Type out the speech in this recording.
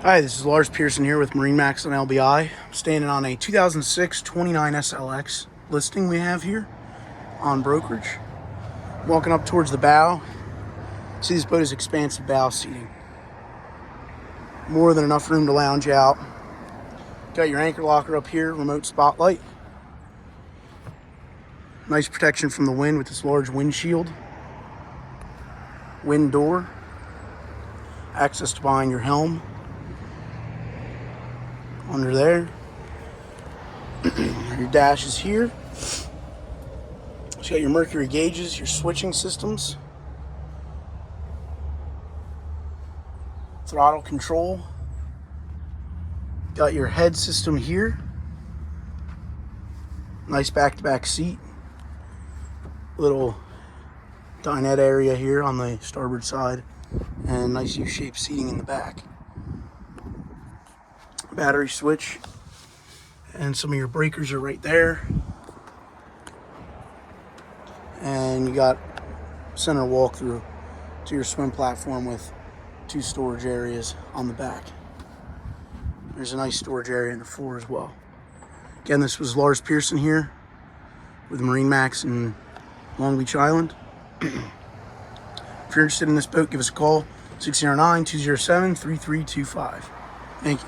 Hi, this is Lars Pearson here with MarineMax and LBI. I'm standing on a 2006 29 SLX listing we have here on brokerage. Walking up towards the bow. See, this boat has expansive bow seating. More than enough room to lounge out. Got your anchor locker up here, remote spotlight. Nice protection from the wind with this large windshield. Wind door. Access to behind your helm. Under there. Your dash is here. You got your mercury gauges, your switching systems, throttle control. Got your head system here. Nice back-to-back seat. Little dinette area here on the starboard side, and nice U-shaped seating in the back. Battery switch, and some of your breakers are right there. And you got center walk-through to your swim platform with 2 storage areas on the back. There's a nice storage area in the floor as well. Again, this was Lars Pearson here with MarineMax in Long Beach Island. If you're interested in this boat, give us a call, 609-207-3325. Thank you.